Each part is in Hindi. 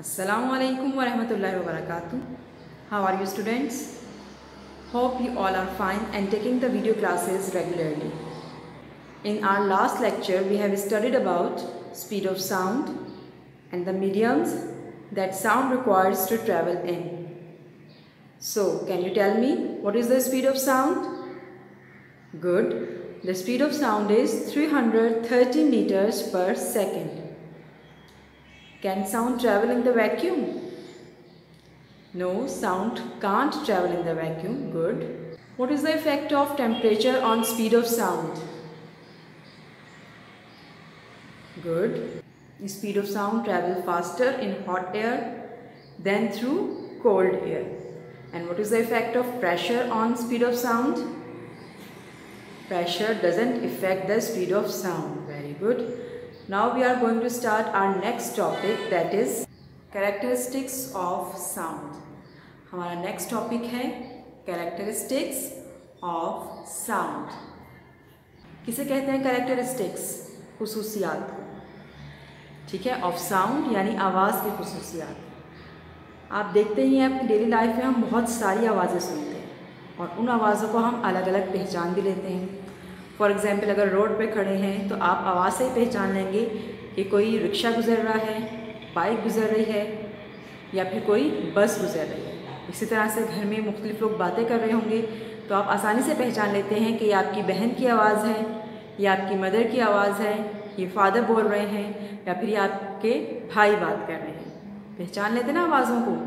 Assalamu alaikum wa rahmatullahi wa barakatuh. How are you students? Hope you all are fine and taking the video classes regularly. In our last lecture we have studied about speed of sound and the mediums that sound requires to travel in. So can you tell me what is the speed of sound? Good. The speed of sound is 330 meters per second. Can sound travel in the vacuum? No, sound can't travel in the vacuum. Good. What is the effect of temperature on speed of sound? Good. The speed of sound travels faster in hot air than through cold air. And what is the effect of pressure on speed of sound? Pressure doesn't affect the speed of sound. Very good. Now we are going to start our next topic, that is characteristics of sound. हमारा next topic है characteristics of sound. किसे कहते हैं characteristics? खुसूसियात को. ठीक है, of sound यानी आवाज़ की खुसूसियात. आप देखते ही हैं अपनी डेली लाइफ में हम बहुत सारी आवाज़ें सुनते हैं और उन आवाज़ों को हम अलग अलग पहचान भी लेते हैं. फॉर एग्ज़ाम्पल अगर रोड पे खड़े हैं तो आप आवाज़ से ही पहचान लेंगे कि कोई रिक्शा गुज़र रहा है, बाइक गुज़र रही है या फिर कोई बस गुज़र रही है. इसी तरह से घर में मुख्तलिफ लोग बातें कर रहे होंगे तो आप आसानी से पहचान लेते हैं कि ये आपकी बहन की आवाज़ है, ये आपकी मदर की आवाज़ है, ये फादर बोल रहे हैं या फिर ये आपके भाई बात कर रहे हैं. पहचान लेते ना आवाज़ों को.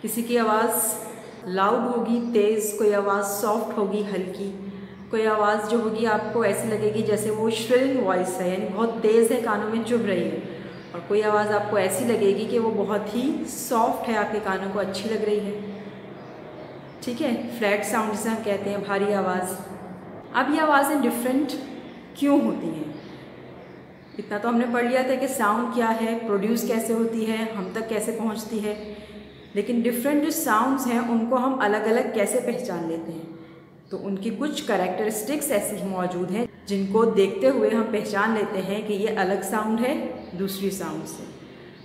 किसी की आवाज़ लाउड होगी, तेज़, कोई आवाज़ सॉफ्ट होगी, हल्की, कोई आवाज़ जो होगी आपको ऐसी लगेगी जैसे वो श्रिलिंग वॉइस है यानी बहुत तेज़ है, कानों में चुभ रही है. और कोई आवाज़ आपको ऐसी लगेगी कि वो बहुत ही सॉफ्ट है, आपके कानों को अच्छी लग रही है. ठीक है, फ्लैट साउंड जिसे हम कहते हैं, भारी आवाज़. अब ये आवाज़ें डिफरेंट क्यों होती हैं? इतना तो हमने पढ़ लिया था कि साउंड क्या है, प्रोड्यूस कैसे होती है, हम तक कैसे पहुंचती है. लेकिन डिफरेंट जो साउंड्स हैं उनको हम अलग अलग कैसे पहचान लेते हैं? तो उनकी कुछ कैरेक्टरिस्टिक्स ऐसी ही मौजूद हैं जिनको देखते हुए हम पहचान लेते हैं कि ये अलग साउंड है दूसरी साउंड से.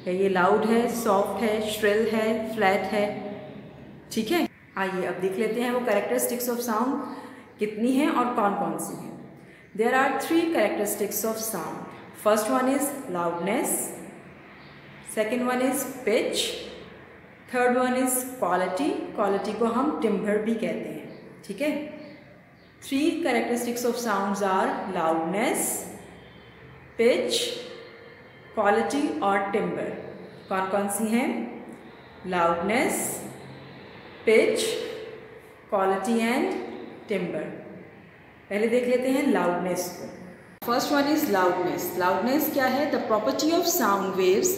या ये लाउड है, सॉफ्ट है, श्रिल है, फ्लैट है. ठीक है, आइए अब देख लेते हैं वो कैरेक्टरिस्टिक्स ऑफ साउंड कितनी हैं और कौन कौन सी हैं. There are 3 characteristics of sound. First one is loudness, second one is pitch, third one is quality. Quality को हम टिम्बर भी कहते हैं. ठीक है, 3 characteristics of sounds are loudness, pitch, quality और टिम्बर. कौन कौन सी हैं? Loudness, pitch, quality and timbre. पहले देख लेते हैं लाउडनेस को. First one is loudness. Loudness क्या है? The property of sound waves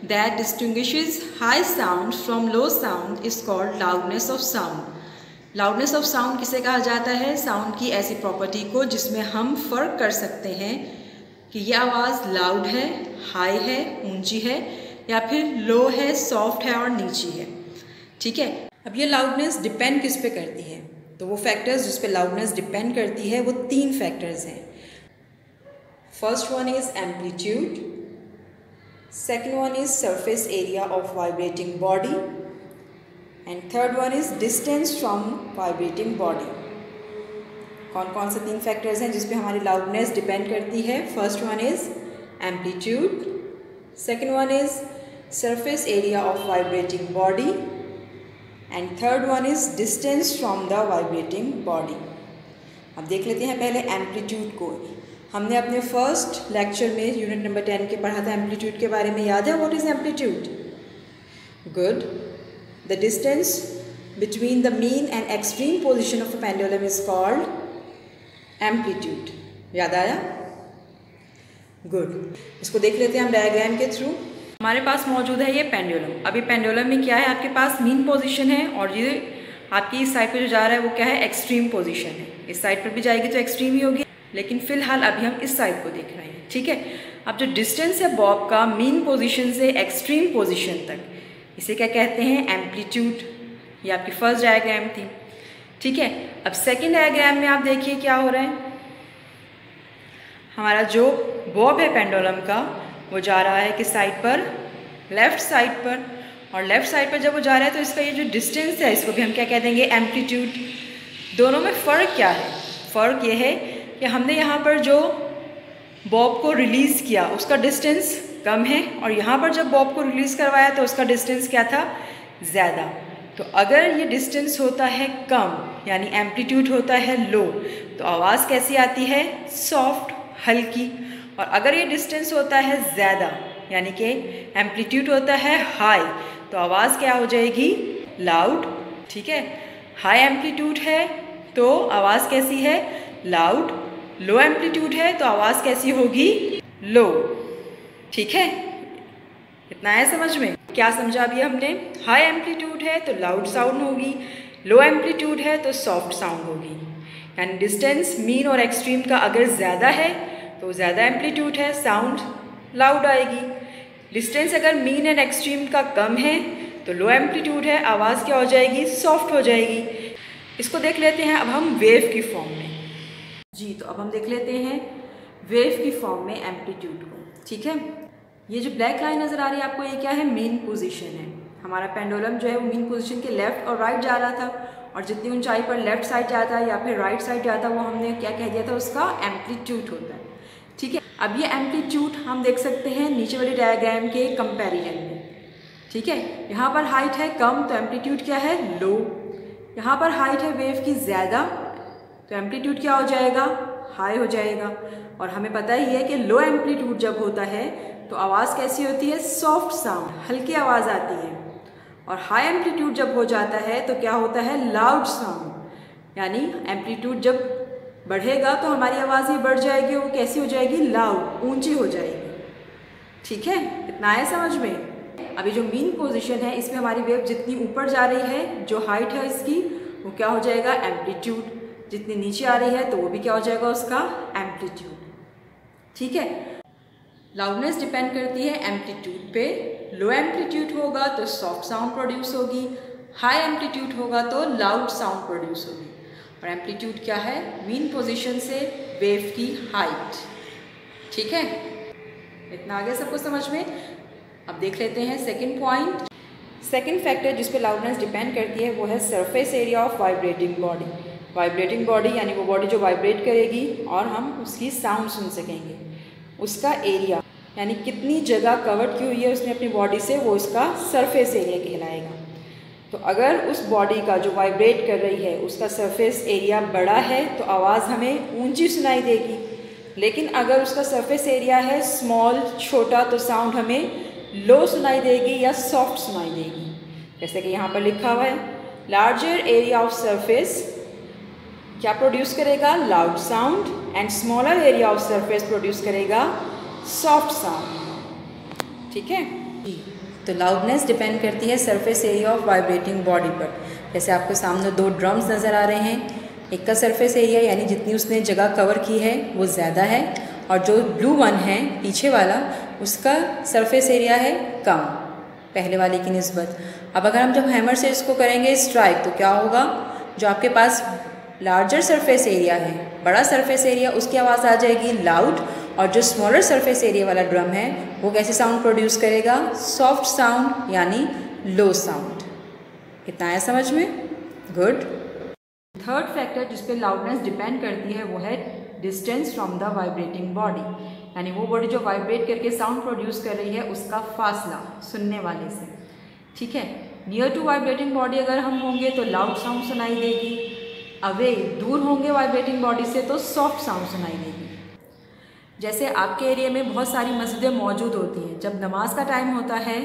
that distinguishes high sound from low sound is called loudness of sound. Loudness of sound किसे कहा जाता है? साउंड की ऐसी प्रॉपर्टी को जिसमें हम फ़र्क कर सकते हैं कि यह आवाज़ लाउड है, हाई है, ऊंची है या फिर लो है, सॉफ्ट है और नीची है. ठीक है, अब ये लाउडनेस डिपेंड किस पे करती है? तो वो फैक्टर्स जिस पे लाउडनेस डिपेंड करती है वो 3 फैक्टर्स हैं. First one is amplitude, second one is surface area of vibrating body and third one is distance from vibrating body. कौन कौन से 3 फैक्टर्स हैं जिस पे हमारी लाउडनेस डिपेंड करती है? First one is amplitude, second one is surface area of vibrating body and third one is distance from the vibrating body. अब देख लेते हैं पहले एम्पलीट्यूड को. हमने अपने फर्स्ट लेक्चर में यूनिट नंबर 10 के पढ़ा था एम्पलीट्यूड के बारे में. याद है? What is amplitude? Good. The distance between the mean and extreme position of a pendulum is called amplitude. याद आया? Good. इसको देख लेते हैं हम डायग्राम के थ्रू. हमारे पास मौजूद है ये पेंडुलम. अभी पेंडुलम में क्या है? आपके पास मीन पोजीशन है और ये आपकी इस साइड पे जो जा रहा है वो क्या है? एक्सट्रीम पोजीशन है. इस साइड पर भी जाएगी तो एक्सट्रीम ही होगी, लेकिन फिलहाल अभी हम इस साइड को देख रहे हैं. ठीक है, अब जो डिस्टेंस है बॉब का मीन पोजीशन से एक्सट्रीम पोजीशन तक, इसे क्या कहते हैं? एम्पलीट्यूड. ये आपकी फर्स्ट डायग्राम थी. ठीक है, अब सेकंड डायग्राम में आप देखिए क्या हो रहा है. हमारा जो बॉब है पेंडुलम का वो जा रहा है किस साइड पर? लेफ़्ट साइड पर, और लेफ़्ट साइड पर जब वो जा रहा है तो इसका ये जो डिस्टेंस है इसको भी हम क्या कह देंगे, एम्पलीट्यूड। दोनों में फ़र्क क्या है? फ़र्क ये है कि हमने यहाँ पर जो बॉब को रिलीज़ किया उसका डिस्टेंस कम है, और यहाँ पर जब बॉब को रिलीज़ करवाया तो उसका डिस्टेंस क्या था, ज़्यादा। तो अगर ये डिस्टेंस होता है कम यानी एम्पलीट्यूड होता है लो, तो आवाज़ कैसी आती है, सॉफ्ट, हल्की। और अगर ये डिस्टेंस होता है ज़्यादा यानी कि एम्पलीट्यूड होता है हाई, तो आवाज़ क्या हो जाएगी, लाउड। ठीक है, हाई एम्पलीट्यूड है तो आवाज़ कैसी है, लाउड। लो एम्पलीट्यूड है तो आवाज़ कैसी होगी, लो। ठीक है, इतना है समझ में? क्या समझा अभी हमने? हाई एम्पलीट्यूड है तो लाउड साउंड होगी, लो एम्पलीट्यूड है तो सॉफ्ट साउंड होगी। यानी डिस्टेंस मीन और एक्सट्रीम का अगर ज़्यादा है तो ज़्यादा एम्पलीट्यूड है, साउंड लाउड आएगी। डिस्टेंस अगर मीन एंड एक्सट्रीम का कम है तो लो एम्पलीट्यूड है, आवाज़ क्या हो जाएगी, सॉफ्ट हो जाएगी। इसको देख लेते हैं अब हम वेव की फॉर्म में। जी, तो अब हम देख लेते हैं वेव की फॉर्म में एम्पलीट्यूड को। ठीक है, ये जो ब्लैक लाइन नज़र आ रही है आपको, ये क्या है, मीन पोजीशन है। हमारा पेंडुलम जो है वो मीन पोजीशन के लेफ़्ट और राइट जा रहा था, और जितनी ऊंचाई पर लेफ़्ट साइड जाता है या फिर राइट साइड जाता है वो हमने क्या कह दिया था, उसका एम्पलीट्यूड होता है। ठीक है, अब ये एम्पलीट्यूड हम देख सकते हैं नीचे वाली डायग्राम के कंपैरिजन में। ठीक है, यहाँ पर हाइट है कम तो एम्पलीट्यूड क्या है, लो। यहाँ पर हाइट है वेव की ज़्यादा तो एम्पलीट्यूड क्या हो जाएगा, हाई हो जाएगा। और हमें पता ही है कि लो एम्पलीट्यूड जब होता है तो आवाज़ कैसी होती है, सॉफ्ट साउंड, हल्की आवाज़ आती है। और हाई एम्पलीट्यूड जब हो जाता है तो क्या होता है, लाउड साउंड। यानी एम्पलीट्यूड जब बढ़ेगा तो हमारी आवाज़ ही बढ़ जाएगी, वो कैसी हो जाएगी, लाउड, ऊंची हो जाएगी। ठीक है, इतना है समझ में? अभी जो मीन पोजीशन है इसमें हमारी वेव जितनी ऊपर जा रही है, जो हाइट है इसकी, वो क्या हो जाएगा, एम्पलीट्यूड। जितनी नीचे आ रही है तो वो भी क्या हो जाएगा, उसका एम्पलीट्यूड। ठीक है, लाउडनेस डिपेंड करती है एम्पलीट्यूड पे। लो एम्पलीट्यूड होगा तो सॉफ्ट साउंड प्रोड्यूस होगी, हाई एम्पलीट्यूड होगा तो लाउड साउंड प्रोड्यूस होगी। और एम्पलीट्यूड क्या है, मीन पोजीशन से वेव की हाइट। ठीक है, इतना आगे सबको समझ में? अब देख लेते हैं सेकंड पॉइंट। सेकंड फैक्टर जिस पे लाउडनेस डिपेंड करती है वो है surface area of vibrating body. Vibrating body यानी वो बॉडी जो वाइब्रेट करेगी और हम उसकी साउंड सुन सकेंगे, उसका एरिया यानी कितनी जगह कवर्ड की हुई है उसने अपनी बॉडी से, वो उसका सरफेस एरिया कहलाएगा। तो अगर उस बॉडी का जो वाइब्रेट कर रही है उसका सरफेस एरिया बड़ा है तो आवाज़ हमें ऊंची सुनाई देगी, लेकिन अगर उसका सरफेस एरिया है स्मॉल, छोटा, तो साउंड हमें लो सुनाई देगी या सॉफ्ट सुनाई देगी। जैसे कि यहाँ पर लिखा हुआ है, लार्जर एरिया ऑफ सरफेस क्या प्रोड्यूस करेगा, loud sound, and smaller area of surface produce करेगा सॉफ्ट साउंड। ठीक है, तो लाउडनेस डिपेंड करती है surface area of vibrating body पर। जैसे आपके सामने दो ड्रम्स नज़र आ रहे हैं, एक का सरफेस एरिया यानी जितनी उसने जगह कवर की है वो ज़्यादा है, और जो ब्लू वन है पीछे वाला उसका सरफेस एरिया है कम पहले वाले की निस्बत। अब अगर हम जब हैमर से इसको करेंगे स्ट्राइक तो क्या होगा, जो आपके पास लार्जर सरफेस एरिया है, बड़ा सरफेस एरिया, उसकी आवाज़ आ जाएगी लाउड, और जो स्मॉलर सरफेस एरिया वाला ड्रम है वो कैसे साउंड प्रोड्यूस करेगा, सॉफ्ट साउंड यानी लो साउंड। कितना है समझ में? गुड। थर्ड फैक्टर जिस पे लाउडनेस डिपेंड करती है वो है distance from the vibrating body, यानी वो बॉडी जो वाइब्रेट करके साउंड प्रोड्यूस कर रही है उसका फासला सुनने वाले से। ठीक है, नियर टू वाइब्रेटिंग बॉडी अगर हम होंगे तो लाउड साउंड सुनाई देगी, अवे दूर होंगे वाइब्रेटिंग बॉडी से तो सॉफ्ट साउंड सुनाई देगी। जैसे आपके एरिया में बहुत सारी मस्जिदें मौजूद होती हैं, जब नमाज का टाइम होता है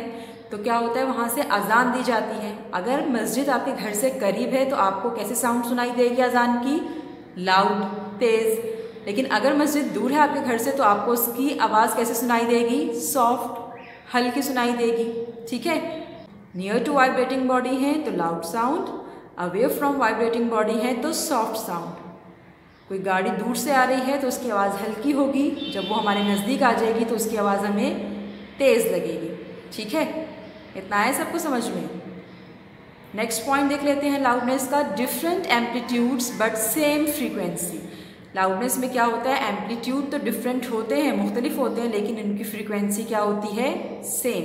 तो क्या होता है, वहाँ से अजान दी जाती है। अगर मस्जिद आपके घर से करीब है तो आपको कैसे साउंड सुनाई देगी अजान की, लाउड, तेज़। लेकिन अगर मस्जिद दूर है आपके घर से तो आपको उसकी आवाज़ कैसे सुनाई देगी, सॉफ्ट, हल्की सुनाई देगी। ठीक है, नियर टू वाइब्रेटिंग बॉडी है तो loud sound, away from vibrating body है तो सॉफ्ट साउंड। कोई गाड़ी दूर से आ रही है तो उसकी आवाज़ हल्की होगी, जब वो हमारे नज़दीक आ जाएगी तो उसकी आवाज़ हमें तेज़ लगेगी। ठीक है, इतना है सबको समझ में? नेक्स्ट पॉइंट देख लेते हैं लाउडनेस का, different amplitudes but same frequency. Loudness में क्या होता है, एम्पलीट्यूड तो डिफरेंट होते हैं, मुख्तलिफ होते हैं, लेकिन इनकी फ्रीक्वेंसी क्या होती है, same.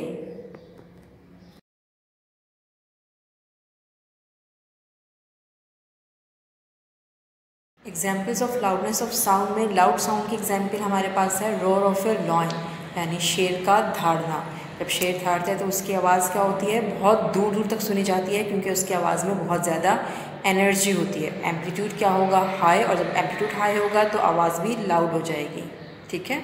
Examples of loudness of sound में लाउड साउंड की एग्जाम्पल हमारे पास है रोर ऑफ ए लॉयन, यानी शेर का धाड़ना। जब शेर धाड़ता है तो उसकी आवाज़ क्या होती है, बहुत दूर दूर तक सुनी जाती है, क्योंकि उसकी आवाज़ में बहुत ज़्यादा एनर्जी होती है। एम्पलीट्यूड क्या होगा, हाई, और जब एम्पलीट्यूड हाई होगा तो आवाज़ भी लाउड हो जाएगी। ठीक है।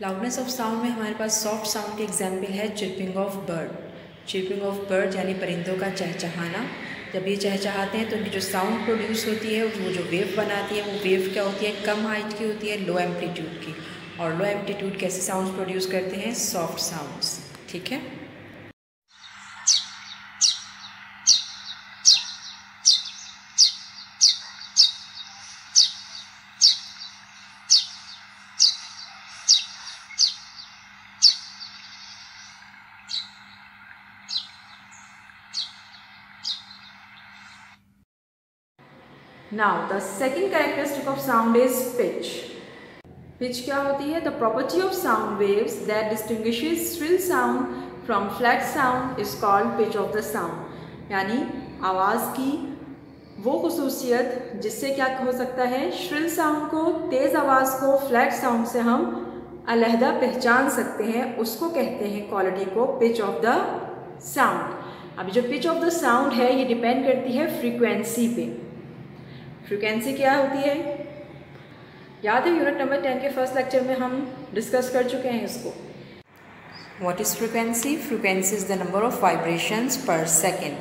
लाउडनेस ऑफ साउंड में हमारे पास सॉफ्ट साउंड के एग्जाम्पल है chirping of bird. Chirping of bird यानी परिंदों का चहचहाना। जब ये चहचहाते हैं तो उनकी जो साउंड प्रोड्यूस होती है, वो जो वेव बनाती है, वो वेव क्या होती है, कम हाइट की होती है, लो एम्पलीट्यूड की। और लो एम्पलीट्यूड कैसे साउंड्स प्रोड्यूस करते हैं, सॉफ्ट साउंड्स। ठीक है। Now the second characteristic of sound is pitch. Pitch क्या होती है? The property of sound waves that distinguishes shrill sound from flat sound is called pitch of the sound. यानी आवाज़ की वो खुसूसियत जिससे क्या हो सकता है, shrill sound को, तेज़ आवाज़ को flat sound से हम अलहदा पहचान सकते हैं, उसको कहते हैं क्वालिटी को pitch of the sound. अभी जो pitch of the sound है ये डिपेंड करती है फ्रीक्वेंसी पे। फ्रीक्वेंसी क्या होती है, याद है यूनिट नंबर 10 के फर्स्ट लेक्चर में हम डिस्कस कर चुके हैं इसको। What is frequency? Frequency is the number of vibrations पर सेकेंड।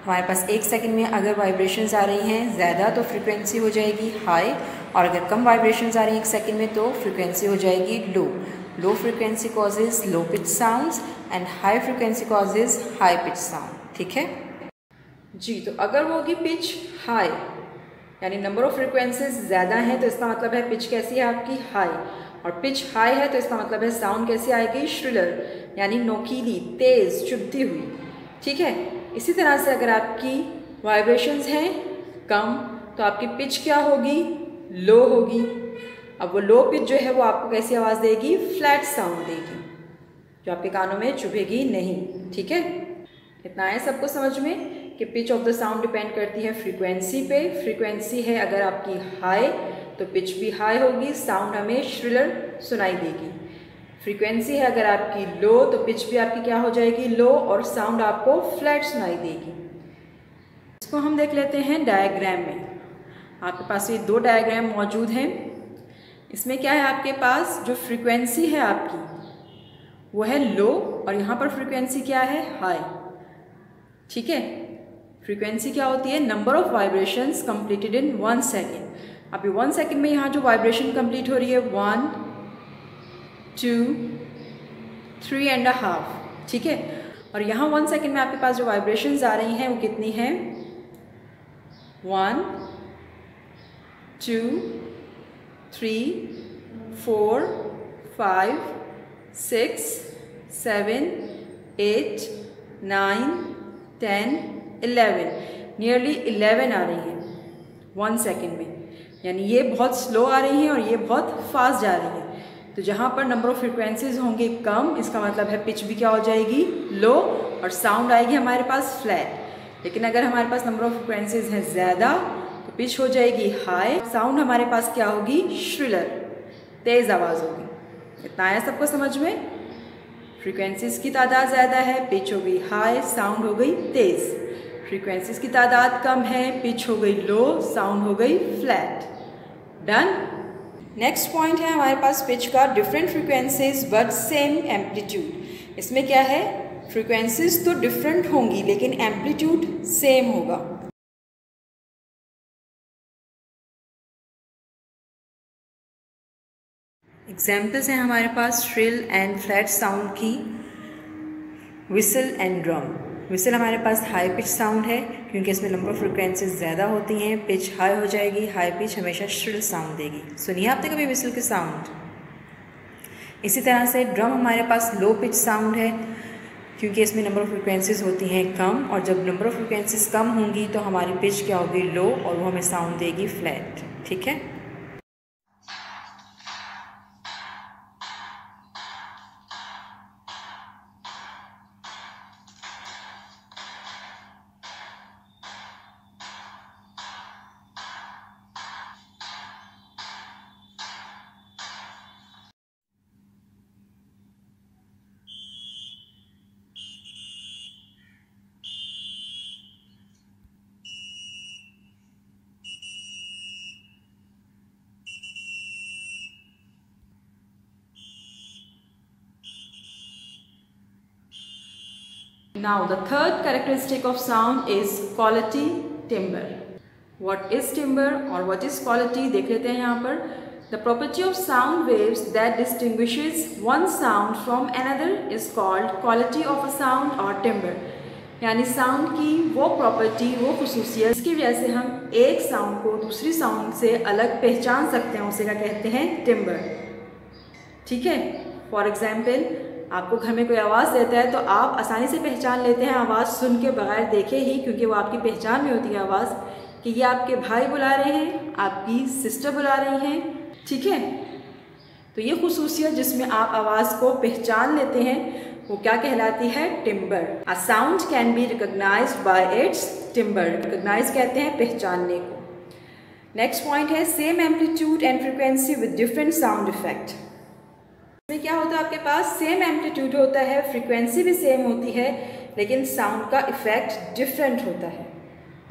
हमारे पास एक सेकेंड में अगर वाइब्रेशंस आ रही हैं ज़्यादा तो फ्रीक्वेंसी हो जाएगी हाई, और अगर कम वाइब्रेशंस आ रही हैं एक सेकेंड में तो फ्रीक्वेंसी हो जाएगी low. Low frequency causes low pitch sounds and high frequency causes high pitch sound. ठीक है जी। तो अगर वो होगी पिच हाई, यानी नंबर ऑफ फ्रीक्वेंसीज ज़्यादा हैं, तो इसका मतलब है पिच कैसी है आपकी, हाई। और पिच हाई है तो इसका मतलब है साउंड कैसी आएगी, श्रिलर, यानी नोकीली, तेज़, चुभती हुई। ठीक है। इसी तरह से अगर आपकी वाइब्रेशंस हैं कम तो आपकी पिच क्या होगी, लो होगी। अब वो लो पिच जो है वो आपको कैसी आवाज़ देगी, फ्लैट साउंड देगी, जो आपके कानों में चुभेगी नहीं। ठीक है। इतना है सबको समझ में कि pitch of the sound depend करती है फ्रीक्वेंसी पे। फ्रीक्वेंसी है अगर आपकी हाई तो पिच भी हाई होगी, साउंड हमें श्रिलर सुनाई देगी। फ्रीक्वेंसी है अगर आपकी लो तो पिच भी आपकी क्या हो जाएगी, लो, और साउंड आपको फ्लैट सुनाई देगी। इसको हम देख लेते हैं डायग्राम में। आपके पास ये दो डायग्राम मौजूद हैं। इसमें क्या है, आपके पास जो फ्रीक्वेंसी है आपकी वो है लो, और यहाँ पर फ्रीक्वेंसी क्या है, हाई। ठीक है। फ्रीक्वेंसी क्या होती है, number of vibrations completed in 1 second. अभी 1 सेकेंड में यहाँ जो वाइब्रेशन कंप्लीट हो रही है 1 2 3 एंड हाफ। ठीक है। और यहाँ 1 सेकेंड में आपके पास जो वाइब्रेशंस आ रही हैं वो कितनी हैं, 1 2 3 4 5 6 7 8 9 10 11, नियरली 11 आ रही हैं 1 सेकेंड में। यानी ये बहुत स्लो आ रही हैं और ये बहुत फास्ट जा रही हैं। तो जहाँ पर नंबर ऑफ फ्रिक्वेंसीज होंगे कम, इसका मतलब है पिच भी क्या हो जाएगी, लो, और साउंड आएगी हमारे पास फ्लैट। लेकिन अगर हमारे पास नंबर ऑफ फ्रिक्वेंसीज हैं ज़्यादा तो पिच हो जाएगी हाई, साउंड हमारे पास क्या होगी, श्रिलर, तेज़ आवाज़ होगी। इतना आया सबको समझ में? फ्रीक्वेंसीज की तादाद ज़्यादा है, पिच हो गई हाई, साउंड हो गई तेज़। फ्रीक्वेंसीज की तादाद कम है, पिच हो गई लो, साउंड हो गई फ्लैट। डन। नेक्स्ट पॉइंट है हमारे पास पिच का, different frequencies but same amplitude. इसमें क्या है, फ्रीक्वेंसीज तो डिफरेंट होंगी लेकिन एम्पलीट्यूड सेम होगा। एग्जाम्पल्स हैं हमारे पास श्रिल एंड फ्लैट साउंड की, विसल एंड ड्रम। विसल हमारे पास हाई पिच साउंड है क्योंकि इसमें नंबर ऑफ फ्रिक्वेंसीज ज़्यादा होती हैं, पिच हाई हो जाएगी, हाई पिच हमेशा श्रिल साउंड देगी। सुनिए आपने कभी विसल के साउंड। इसी तरह से ड्रम हमारे पास लो पिच साउंड है क्योंकि इसमें नंबर ऑफ़ फ्रिक्वेंसीज़ होती हैं कम, और जब नंबर ऑफ़ फ्रिक्वेंसीज़ कम होंगी तो हमारी पिच क्या होगी, लो, और वो हमें साउंड देगी फ्लैट। ठीक है। Now the third characteristic of sound is quality, timbre. What is timbre or what is quality देख लेते हैं यहाँ पर। The property of sound waves that distinguishes one sound from another is called quality of a sound or timbre. यानी साउंड की वो प्रॉपर्टी, वो खुसूसियत जिसकी वजह से हम एक साउंड को दूसरी साउंड से अलग पहचान सकते हैं, उसे क्या कहते हैं, टिम्बर। ठीक है। फॉर एग्जाम्पल, आपको घर में कोई आवाज़ देता है तो आप आसानी से पहचान लेते हैं आवाज़ सुन के, बगैर देखे ही, क्योंकि वो आपकी पहचान में होती है आवाज़, कि ये आपके भाई बुला रहे हैं, आपकी सिस्टर बुला रही हैं। ठीक है। तो ये खुसूसियत जिसमें आप आवाज़ को पहचान लेते हैं वो क्या कहलाती है, timbre. A sound can be recognized by its timbre. Recognize कहते हैं पहचानने को। नेक्स्ट पॉइंट है same amplitude and frequency with different sound effect. इसमें क्या होता है, आपके पास सेम एम्पलीट्यूड होता है, फ्रीक्वेंसी भी सेम होती है, लेकिन साउंड का इफेक्ट डिफरेंट होता है।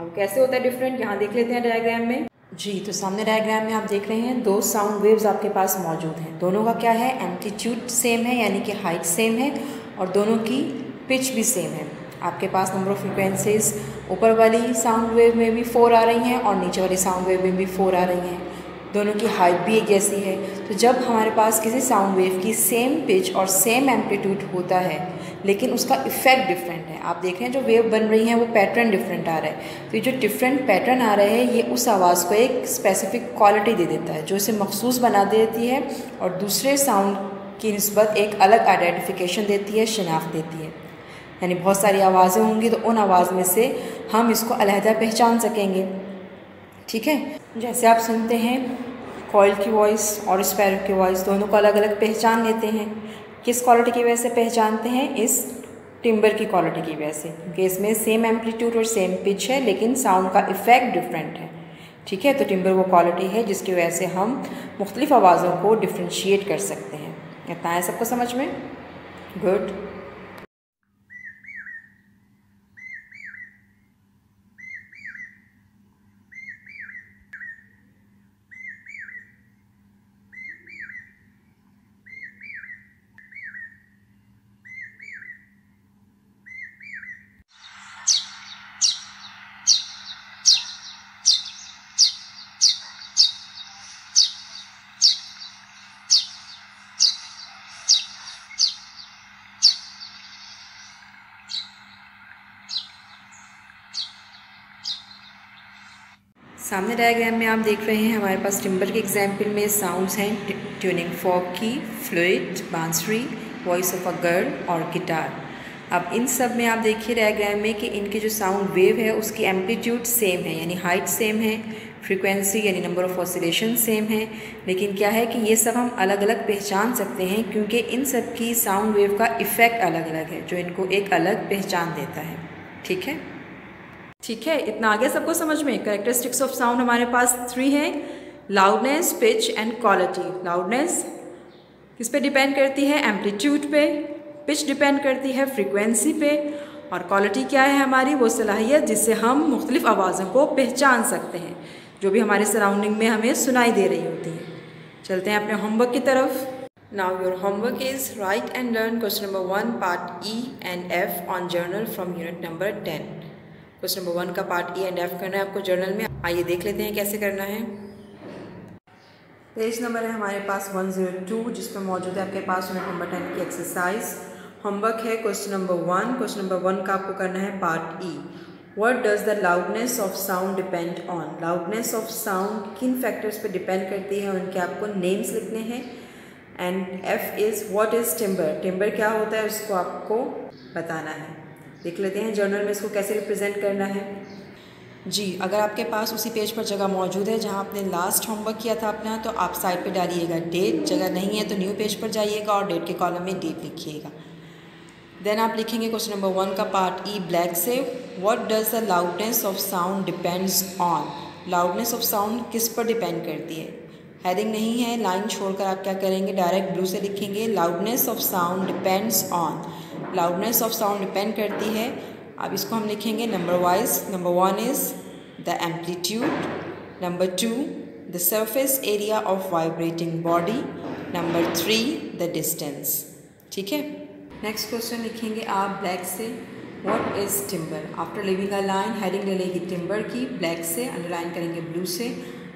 अब कैसे होता है डिफरेंट, यहाँ देख लेते हैं डायग्राम में। जी, तो सामने डायग्राम में आप देख रहे हैं दो साउंड वेव्स आपके पास मौजूद हैं। दोनों का क्या है, एम्पलीट्यूड सेम है, यानी कि हाइट सेम है, और दोनों की पिच भी सेम है। आपके पास नंबर ऑफ फ्रिक्वेंसीज ऊपर वाली साउंड वेव में भी 4 आ रही हैं और नीचे वाली साउंड वेव में भी 4 आ रही हैं। दोनों की हाइट भी एक जैसी है। तो जब हमारे पास किसी साउंड वेव की सेम पिच और सेम एम्पलीट्यूड होता है, लेकिन उसका इफेक्ट डिफरेंट है, आप देख रहे हैं जो वेव बन रही है वो पैटर्न डिफरेंट आ रहा है, तो ये जो डिफरेंट पैटर्न आ रहे हैं ये उस आवाज़ को एक स्पेसिफिक क्वालिटी दे देता है, जो इसे मखसूस बना देती है और दूसरे साउंड की निस्बत एक अलग आइडेंटिफिकेशन देती है, शिनाख्त देती है। यानी बहुत सारी आवाज़ें होंगी तो उन आवाज़ में से हम इसको अलहदा पहचान सकेंगे। ठीक है। जैसे आप सुनते हैं कॉइल की वॉइस और स्पैरो की वॉइस, दोनों को अलग अलग पहचान लेते हैं। किस क्वालिटी की वजह से पहचानते हैं, इस टिम्बर की क्वालिटी की वजह से, क्योंकि इसमें सेम एम्पलीट्यूड और सेम पिच है, लेकिन साउंड का इफेक्ट डिफरेंट है। ठीक है। तो टिम्बर वो क्वालिटी है जिसकी वजह से हम मुख्तलिफ आवाज़ों को डिफ्रेंशिएट कर सकते हैं। इतना है सबको समझ में? गुड। सामने डायग्राम में आप देख रहे हैं हमारे पास टिम्बर के एग्जाम्पल में साउंड्स हैं ट्यूनिंग फॉक की, फ्लूइड, बांसुरी, वॉइस ऑफ अ गर्ल और गिटार। अब इन सब में आप देखिए डायग्राम में कि इनके जो साउंड वेव है उसकी एम्पलीट्यूड सेम है, यानी हाइट सेम है, फ्रीक्वेंसी यानी नंबर ऑफ ऑसिलेशन सेम है, लेकिन क्या है कि ये सब हम अलग अलग पहचान सकते हैं क्योंकि इन सब की साउंड वेव का इफ़ेक्ट अलग अलग है, जो इनको एक अलग पहचान देता है। ठीक है। ठीक है। इतना आगे सबको समझ में? कैरेक्टरिस्टिक्स ऑफ साउंड हमारे पास 3 हैं, loudness, pitch and quality. Loudness किस पे डिपेंड करती है, एम्पलीट्यूड पे, पिच डिपेंड करती है फ्रीक्वेंसी पे, और क्वालिटी क्या है हमारी, वो सलाहियत जिससे हम मुख्तलिफ आवाज़ों को पहचान सकते हैं जो भी हमारे सराउंडिंग में हमें सुनाई दे रही होती हैं। चलते हैं अपने होमवर्क की तरफ। Now your homework is right and learn question number 1 part E and F on journal from unit number 10। Question number 1 का पार्ट E एंड F करना है आपको जर्नल में। आइए देख लेते हैं कैसे करना है। पेज नंबर है हमारे पास 102, जिसमें मौजूद है आपके पास यूनिट नंबर 10 की एक्सरसाइज। होमवर्क है क्वेश्चन नंबर 1। क्वेश्चन नंबर 1 का आपको करना है part E। What does the loudness of sound depend on. Loudness of sound किन फैक्टर्स पे डिपेंड करती है, उनके आपको नेम्स लिखने हैं। And F is what is timber. Timber क्या होता है उसको आपको बताना है। देख लेते हैं जर्नल में इसको कैसे रिप्रेजेंट करना है। जी, अगर आपके पास उसी पेज पर जगह मौजूद है जहां आपने लास्ट होमवर्क किया था अपना, तो आप साइड पे डालिएगा डेट। जगह नहीं है तो न्यू पेज पर जाइएगा और डेट के कॉलम में डेट लिखिएगा। देन आप लिखेंगे क्वेश्चन नंबर 1 का पार्ट ई ब्लैक से, what does the loudness of sound depends on. Loudness of sound किस पर डिपेंड करती है। हेडिंग नहीं है, लाइन छोड़कर आप क्या करेंगे, डायरेक्ट ब्लू से लिखेंगे loudness of sound depends on. Loudness of sound depend करती है। अब इसको हम लिखेंगे number wise. Number 1 is the amplitude, number 2 the surface area of vibrating body, number 3 the distance. ठीक है। नेक्स्ट क्वेश्चन लिखेंगे आप ब्लैक से, what is timber. After leaving a line heading ले लेगी टिम्बर की, ब्लैक से अंडरलाइन करेंगे ब्लू से।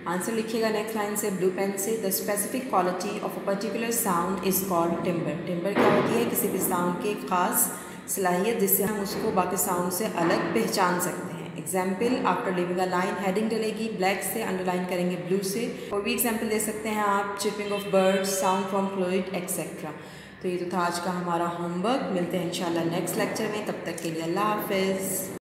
आंसर लिखिएगा नेक्स्ट लाइन से ब्लू पेन से, the specific quality of a particular sound is called timber. Timber क्या होती है, किसी भी साउंड की खास सलाहियत जिससे हम उसको बाकी साउंड से अलग पहचान सकते हैं। Example, after leaving a line heading डलेगी ब्लैक से, अंडरलाइन करेंगे ब्लू से। और भी एग्जाम्पल दे सकते हैं आप, chipping of birds, sound from fluid etcetera. तो ये तो था आज का हमारा होमवर्क। मिलते हैं इंशाल्लाह नेक्स्ट लेक्चर में, तब तक के लिए अल्लाह हाफिज़।